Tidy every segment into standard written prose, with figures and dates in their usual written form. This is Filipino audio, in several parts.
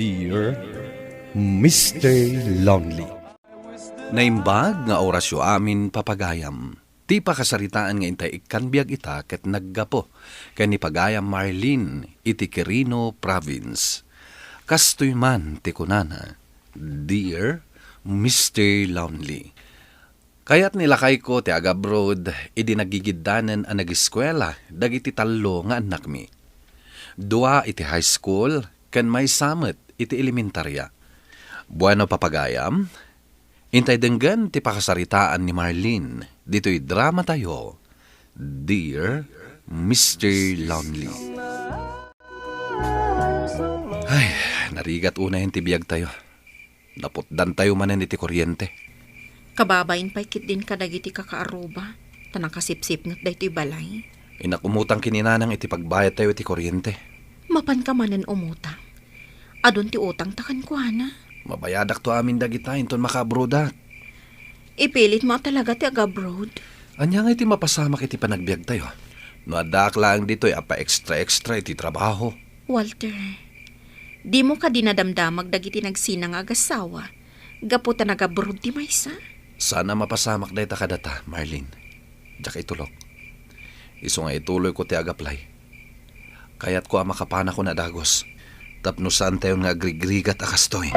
Dear Mr. Lonely. Naimbag nga orasyo amin papagayam. Ti pakasaritaan nga intay ikanbiag ita ket naggapo ken ni pagayam Marlene iti Quirino Province. Kastoy man ti kunana, Dear Mr. Lonely. Kaya't nilakay ko ti agabroad idi nagigiddanen a nag-eskwela dagiti tallo nga anak mi. Dua iti high school ken may samet iti elementarya. Bueno papagayam, intay denggan ti pakasaritaan ni Marlene, dito'y drama tayo, Dear Mr. Lonely. Ay, narigat unahin ti biyag tayo. Naputdan tayo manen iti kuryente. Kababayin pa'y kit din kadagiti kakaaruba, tanang kasipsip ngat da iti balay. Inakumutang kininanang iti pagbayad tayo iti kuryente. Mapan ka manen umutang. Adon ti utang takan ko, na. Mabayadak to amin dagita, inton makabrodat. Ipilit mo talaga ti agabroad. Anya nga iti mapasamak iti panagbiag tayo. No adak lang dito'y apa extra iti trabaho. Walter, di mo ka dinadamdamag dagiti nagsinang agasawa. Gaputa nagabroad ti maysa. Sana mapasamak dahi ta kadata, Marlene. Diyak itulok. Iso nga ituloy ko ti agaplay. Kaya't ko makapana ko na dagos. Tapno saan tayo nga agrigrigat akastoy.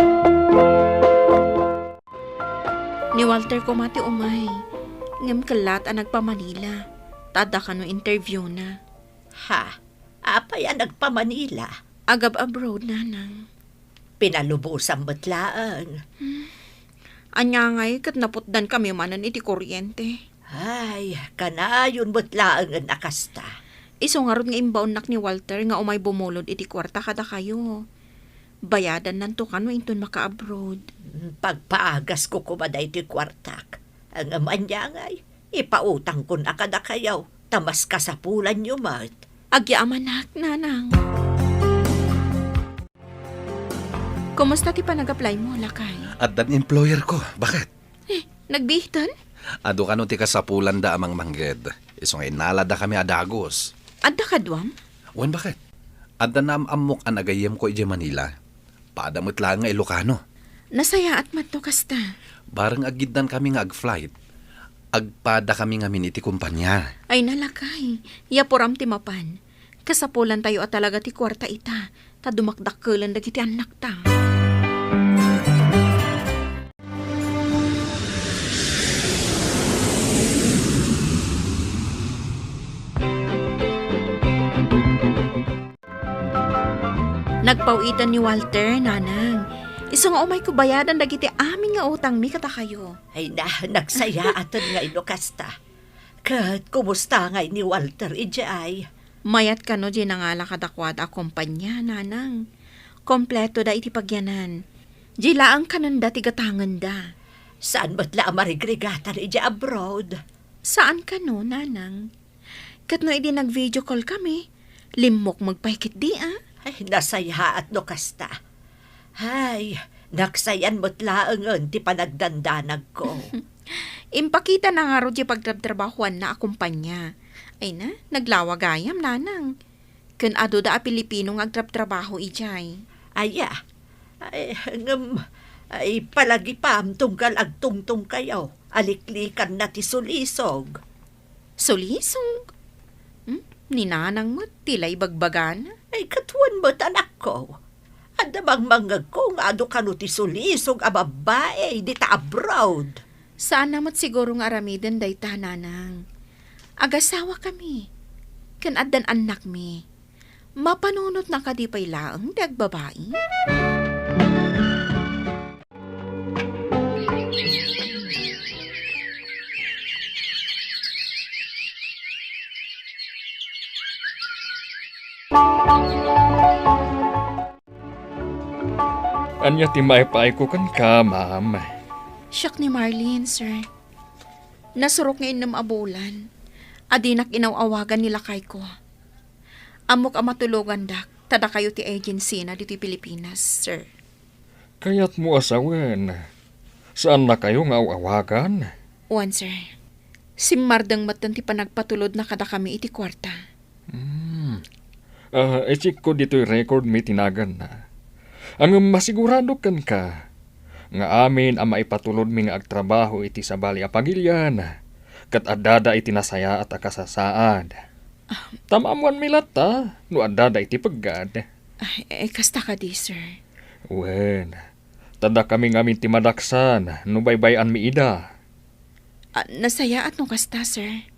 Ni Walter ko mati umay. Ngam kalat ang nagpa-Manila. Tada ka no interview na. Ha? Apa yan nagpa-Manila? Agab abroad, nanang. Pinalubusan batlaan. Anya ngay kat naputdan kami manan iti kuryente. Ay, kanayon batlaan ang nakasta. Iso nga ron nga imbaunak ni Walter nga umay bumulod iti kwarta kada kayo. Bayadan nanto kano inton maka-abroad. Pagpaagas ko kumaday ti kwartak. Ang amanya ngay, ipautang ko na kada kayaw. Tamas kasapulan nyo, Mart. Agyamanak, nanang. Kumusta ti pa nag-apply mo, lakay? At dan employer ko, bakit? Nagbihitan? Ado ka no ti kasapulan da amang mangged. Iso nga inalada kami adagos. Adda ka duwam? Wan bakit? Adda na amok an agayem ko iti Manila. Padamot lang nga Ilocano. Nasaya at matto kasta. Barang agiddan kami nga ag-flight. Agpada kami nga miniti kumpanya. Ay nalakay, yapuram ti mapan. Kasapulan tayo at talaga ti kwarta ita. Ta dumakdakkelan dagiti anak ta. Nagpawitan ni Walter, nanang. Iso nga umay ko bayadan dagiti amin nga utang mi kata kayo. Ay na, nagsaya aton nga inokasta. Kat, kumusta nga ni Walter ijay? Mayat ka no di nangala kadakwad a kumpanya, nanang. Kompleto da iti pagyanan. Di laang kanan da tigatangan da. Saan ba't la marigrigatan ijay abroad? Saan ka no, nanang? Kat no idi nag-video call kami. Limok magpaikit di Ay, nasaya at nokasta. Ay, naksayan mo't laangan ti panagdandanag ko. Impakita na nga ro di pagtrabahuan na akumpanya. Ay na, naglawagayam, nanang. Kun ado da a Pilipino nga agtrabaho ijay. Aya, ay palagi pa tunggal agtungtung kayo. Aliklikan na ti sulisog. Sulisog? Ninanang mo, tilay bagbagan? Ay katuan mo't anak ko. Andamang mga kong ado ka no ti sulisog a babae di ta abroad. Saan namat siguro nga aramiden day ta, nanang. Agasawa kami. Kan addan anak mi. Mapanunot na kadipay laang dag babae. Anya ti maipay ko kan ka, ma'am. Siyak ni Marlene, sir. Nasurok ngayon ng abulan. Adinak inawawagan nila kay ko. Amok ang matulugan dak, tada kayo ti agency na dito Pilipinas, sir. Kaya't mo asawen. Saan na kayo nga awagan? One, sir. Si Mardang matan ti panagpatulod na kada kami iti kwarta. I-check ko dito'y record may tinagan na. Ang masigurado kan ka, nga amin ang maipatulod mi nga agtrabaho iti sa bali a pagilyan, kat adada iti nasaya at akasasaad. Tamamuan mi lata, no adada iti paggad. Kasta ka di, sir. Wen, tada kami ngamin ti madaksan, no baybayan mi ida. Nasaya at nung kasta, sir.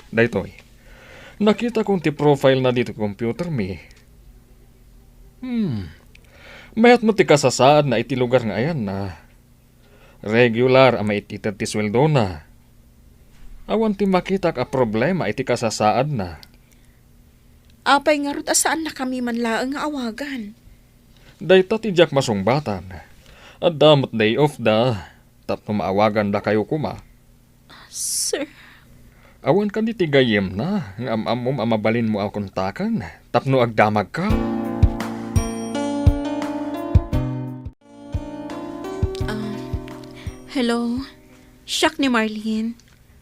Daytoy, nakita kong ti profile na dito computer mi. Mayat mo ti kasasaad na iti lugar nga ayan na. Regular ang maitited ti sweldo na. Awan ti makita ka problema iti kasasaad na. Apay nga rod asaan na kami man laang nga awagan. Dayta ti jak masungbatan. At damot day off da. Tapno maawagan da kayo kuma. Sir, Awan ka di ti gayem na. Nga amamom amabalin mo akong takan. Tapno agdamag ka. hello? Siak ni Marlene.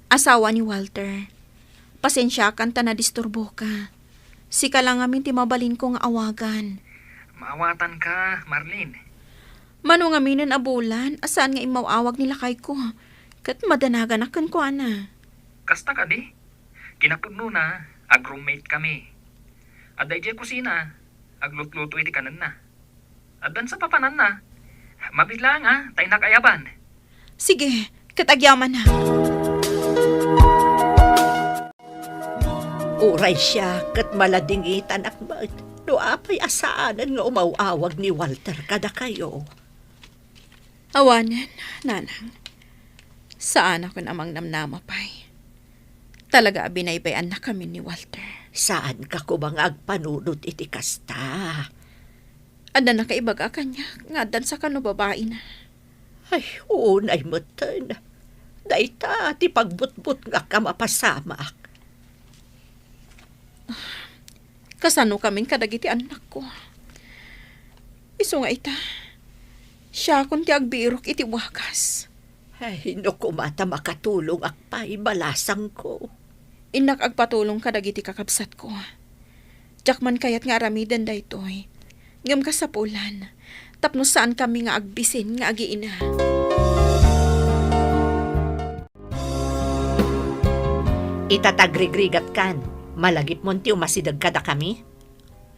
Asawa ni Walter. Pasensya kan ta na disturbo ka. Sika lang amin ti mabalin ko nga awagan. Maawatan ka, Marlene. Mano nga minin abulan, asaan nga imawawag nila kay ko. Kat madanagan akan ko, ana. Kasta ka di. Kinapudno na, ag-roommate kami. Aday di kusina, aglutluto iti kanan na. Adan sa papanan na. Mabila nga, tayo nakayaban. Sige, katagyaman na. Uray siya, kat maladingitan akmat. No apay asaanan nga umawawag ni Walter kada kayo. Awanan, nanang. Saan ako namang namnamapay? Talaga binaybayan na kami ni Walter. Saan ka ko bang agpanunod iti kasta? Adan na kaibaga kanya, nga adan sa kano babae na. Ay, unay matan. Dayta, ti pagbutbut nga ka mapasamak. Kasano kaming kadagiti anak ko. Iso nga ita, siya kun ti agbirok iti wakas. Ay, no kumata makatulong akpay balasang ko. Inak agpatulong kadagiti kakabsat ko. Jakman kayat nga aramidan daytoy. Ngam kasapulan, tapno saan kami nga agbisin nga agiina. Itatagrig-rigat kan. Malagip mo ti umasidag kada kami?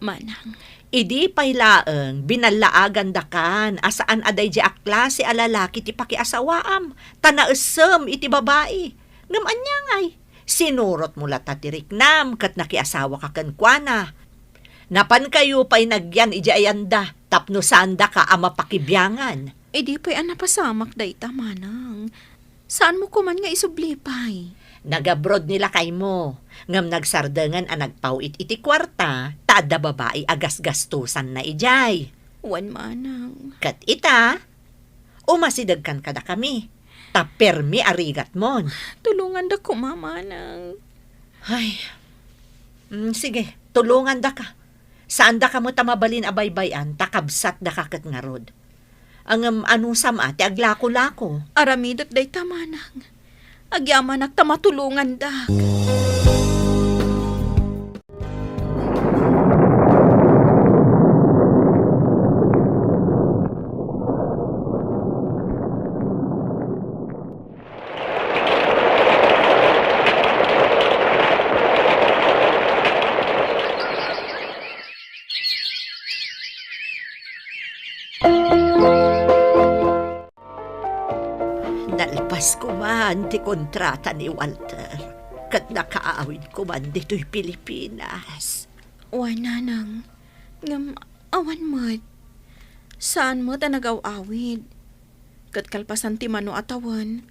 Manang, Idi paylaeng binalaagan da kan asaan aday di klase a lalaki ti pakiasawaam. Tanaesem iti babae. Ngam anya ngay. Sinurot mo lata ti riknam kat nakiasawa ka ken kuana. Napan kayo pa'y nagyan iji ayanda. Tapno sanda ka ama pakibyangan. di pa'y anapasamak dayta, manang. Saan mo kuman nga isublipay? Nagabrod nila kay mo. Ngam nagsardengan a nagpawit iti kwarta, tada babae agas-gastusan na ijay. Wan, manang. Kat ita, umasidag kan kada kami. Tapermi arigat mon. Tulungan da ko, mamanang. Ay, sige, tulungan da ka. Saan da ka mo tamabalin abaybayan, takabsat da ka kat nga rod. Ang anong sama, ti aglako-lako. Aramidot dayta, manang. Agyaman ak tamatulungan da. Nalpas ko man ti kontrata ni Walter. Kat nakaawid ko man dito'y Pilipinas. Wan, nanang. Ngam, awan mo't. Saan mo ta nagaw-awid? Kat kalpasan ti mano atawan.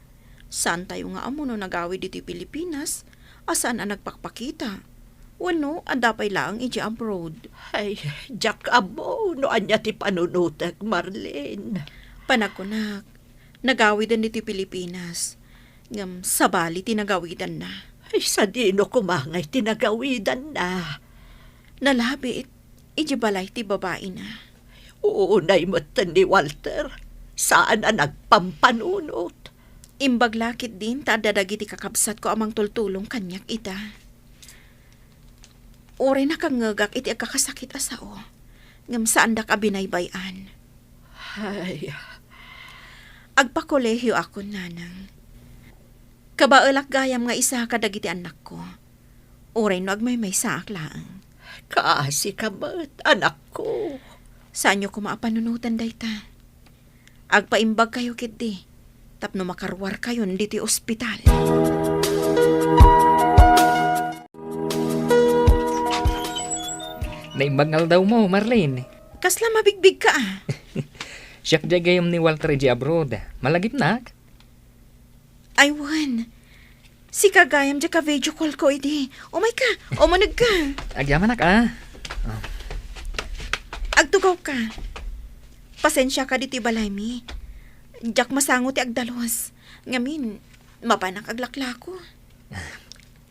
Saan tayo nga amo no nagawid dito'y Pilipinas? Asaan ang nagpakpakita? Wano, adapay lang iji abroad. Ay, Jack abo, no anya ti panunutek, Marlene. Panagkunak. Nagawidan dito'y Pilipinas. Ngam, sabali tinagawidan na. Ay, sa dino kumangay tinagawidan na. Nalabi iji balay ti babae na. Uunay mo ni Walter. Saan na nagpampanunot? Imbaglakit din ta dadagi ti kakabsat ko amang tultulong kanyak ita. Uri na kangagak iti agkakasakit asao. Ngam saan da ka binaybayan. Ay, Agpakolehyo ako, nanang. Kabaelak gayam nga isa kadagiti anak ko. Uray no agmay sa aklaan. kaasi ka ba't, anak ko? Saan nyo ko maapanunutan dayta? Agpaimbag kayo kiti. Tapno makarwar kayo diti ospital. Naimbagal daw mo, Marlene. Kasla mabigbig ka ah. Siya gayam ni Walter G. abroad. Malagip na. Ay, Juan. Si kagayam dya ka video call ko iti. Umay ka. Umanag ka. Agyaman na Agtugaw ka. Pasensya ka diti balay mi. Diyak masango ti agdalos. Ngamin, mapanak aglaklako.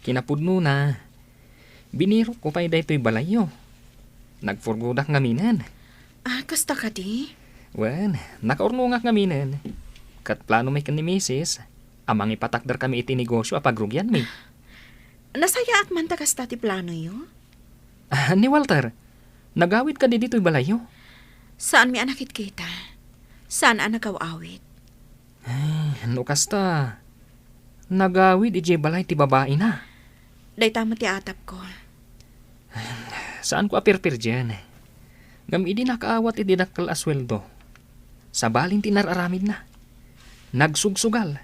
Kinapudno na. Biniro ko pa daytoy balayo. Nagfurgudak ngaminan. Ah, kasta ka di? Wen, nakaurnungak ngaminan. Kat plano may kan ni Mrs. Amang ipatakdar kami iti negosyo apagrugyan mi. Nasaya at man kasta ti plano yo? Ni Walter, nagawid ka di dito'y balayo. Saan mi anakit kita? Saan ang nagaw-awit? Ano kasta? Nagawid ije balay ti babae na. Day tama ti atap ko. Saan ko apirpir dyan? Ngam idi nakaawat idi nakal asweldo. Sa balin tinararamid na. Nagsugsugal.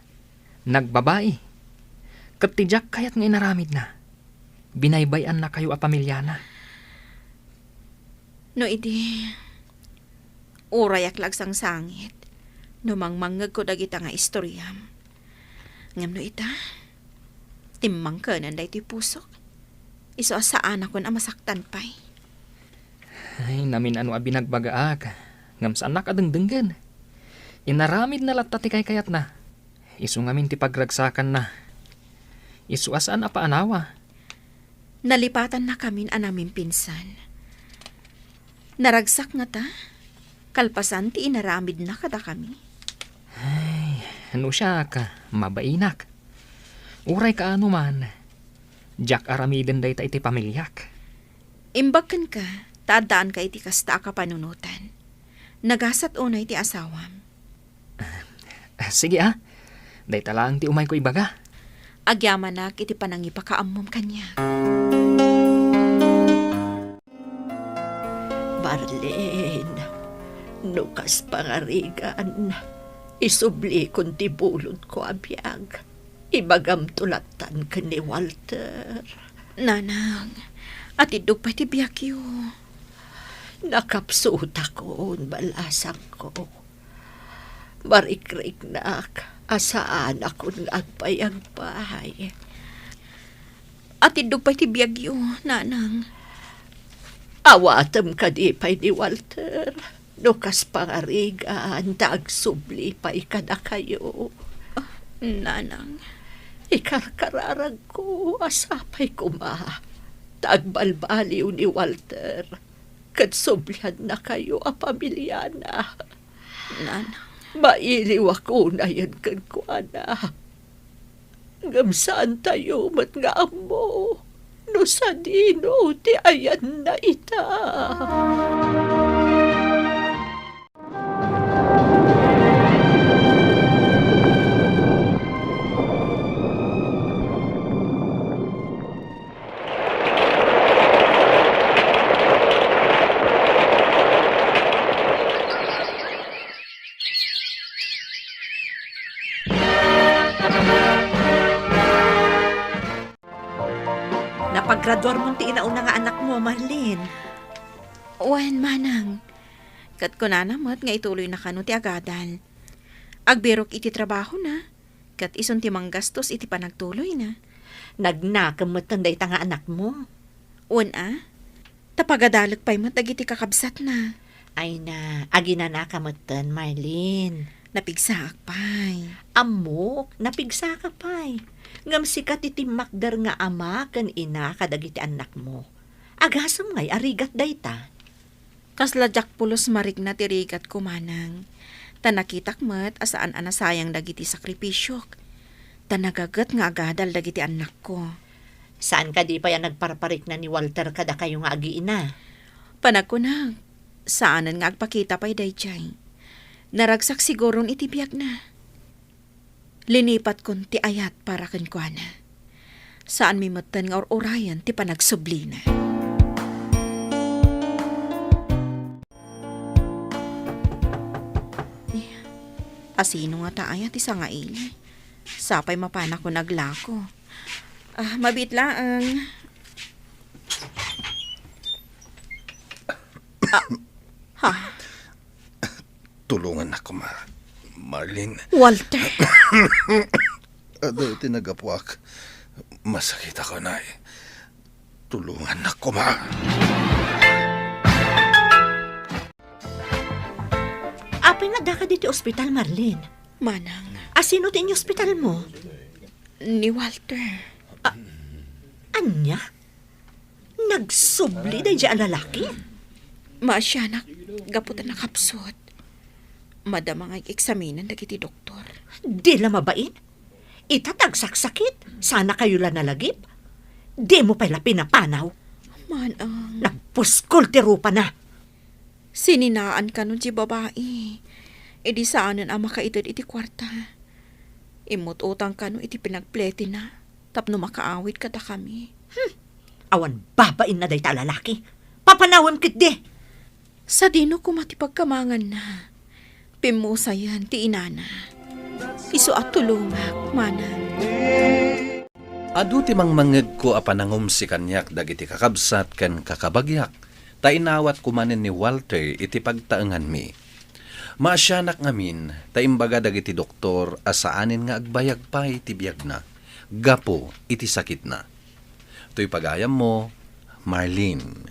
Nagbabae. Katidyak kayat nga inaramid na. Binaybayan na kayo a pamilya na. No idi, urayak lagsang sangit. No mangmangag ko dagita nga istoryam. Ngam no ita, timmang ka nanday ti pusok. Iso asaan ako na masaktan pa'y. Ay, namin ano abi nagbagaak. Ngam saan nakadengdenggan. Inaramid na latati kay kayat na. Isu ngamin ti pagragsakan na. Isu asaan apa anawa. Nalipatan na kami anamin pinsan. Naragsak nga ta. Kalpasan ti inaramid na kada kami. Ano siya ka, mabainak. Uray ka ano man. Jack aramiden day ta iti pamilyak. Imbagkan ka, tadaan ka iti kasta ka panunutan. Nagasat unay ti asawam. Sige day talang ti umay ko ibaga. Agyaman na iti panangipakaamom kanya. Marlene, nukas pangarigan, isubli kun ti bulod ko abiyag. Ibagam tulatan ka ni Walter. Nanang, at idug pa ti biyakyo. Nakapsuta ko, balasak ko. Marikrik nak, asaan ako ng agpayagpay. At idug pa ti biyakyo, nanang. Awatam ka di pa'y ni Walter. Nukas pangarigan, tagsubli pa'y kada kayo. Nanang. Ikarkararag ko, asapay ko Tagbalbaliw ni Walter. Katsublan na kayo a pamilya na. Nanang. Mailiw ako na yan kan ko, ana. Ngamsaan tayo mat nga amo. No sa dino, ti ayan na ita. Napaggraduar mo ti inauna nga anak mo, Marlene. Wen, manang. Kat ko na namat nga ituloy na kano ti agadan. Agbirok iti trabaho na. Kat ison ti manggastos iti panagtuloy na. Nagnakamat tanday ta nga anak mo. Wen tapagadalag pa'y matagiti kakabsat na. Ay na, agina na kamatan, Marlene. Napigsaak pa'y. Amok, napigsa ka pa'y. Ngam sikat iti makdar nga ama kan ina kadagiti anak mo. Agasam ngay arigat dayta. Kasladyak pulos marig na tirigat kumanang. Tanakitak met asaan anasayang dagiti sakripisyok. Tanagagat nga agadal dagiti anak ko. Saan ka di pa yan nagparparik na ni Walter kada kayo nga agiina? Panagkunag, saanan nga agpakita pa'y dayjay. Naragsak siguron itibiyag na. Linipat kon ti ayat para kenkwana. Saan mi matan nga orayan ti panagsubli na. Asino nga taaya ti sangaili. Sapay mapana ko naglako. Mabit lang. Tulungan ako, Marlene. Walter, Ado tinagapuak. Masakit ako na eh. Tulungan ako, ma. Apay nga da ka dito ospital, Marlene. manang, Asino din yung ospital mo? ni Walter. Anya? Nagsubli na dyan ang lalaki? Maasyanak, gaputan na kapsot. Madama nga eksaminan dagiti doktor. Di la mabain? Itatagsaksakit? Sana kayo la nalagip? Di mo pala pinapanaw? Manang, Nagpuskol ti rupa na. sininaan ka nun si babae. Edi saanan ang makaitid iti kwarta. Imot utang ka nun iti pinagplete na. Tapno makaawit ka da kami. Awan babain na day ta lalaki. Papanawim kit di. Sa dino ko matipagkamangan na. Pimusayan ti inana. Iso at tulungat, manang. Adu ti mangmangeg ko apanangom si kanyak dagiti kakabsat ken kakabagyak. Tainawat kumanen ni Walter iti pagtaengan mi. Maasyanak ngamin, taimbaga dagiti doktor asaanin nga agbayag pa iti biyag na. Gapo iti sakit na. To'y pagayam mo, Marlene.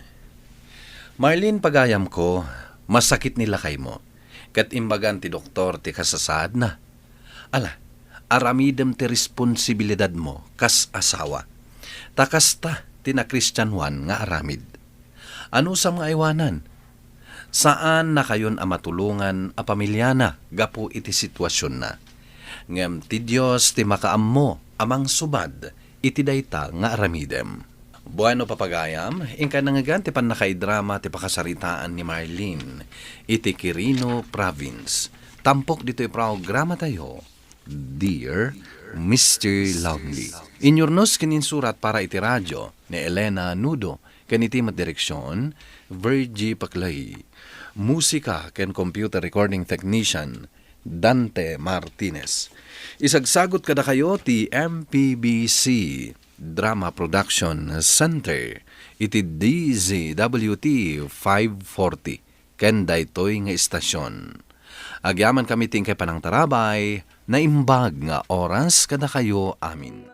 Marlene, pagayam ko, masakit nila kay mo. Kat imbagan ti doktor ti kasasaad na. Ala, aramidem ti responsibilidad mo kas asawa. Takasta ti na Christian Juan nga aramid. Ano sa mga iwanan? Saan na kayon a matulungan a pamilya na gapo iti sitwasyon na? Ngem ti Diyos ti makaammo amang subad iti dayta nga aramidem. Bueno papagayam, ingka nangagan ti pan nakaidrama ti pakasaritaan ni Marlene iti Quirino Province. Tampok dito'y programa tayo, Dear Mr. Lonely. Inyornos kininsurat para iti radyo ni Elena Nudo, kaniti direksyon, Virgie Paclay. Musika ken computer recording technician, Dante Martinez. Isagsagot kada kayo ti MPBC Drama Production Center iti DZWT 540 ken daytoy nga istasyon. Agyaman kami tingkay panang tarabay na imbag nga oras kada kayo amin.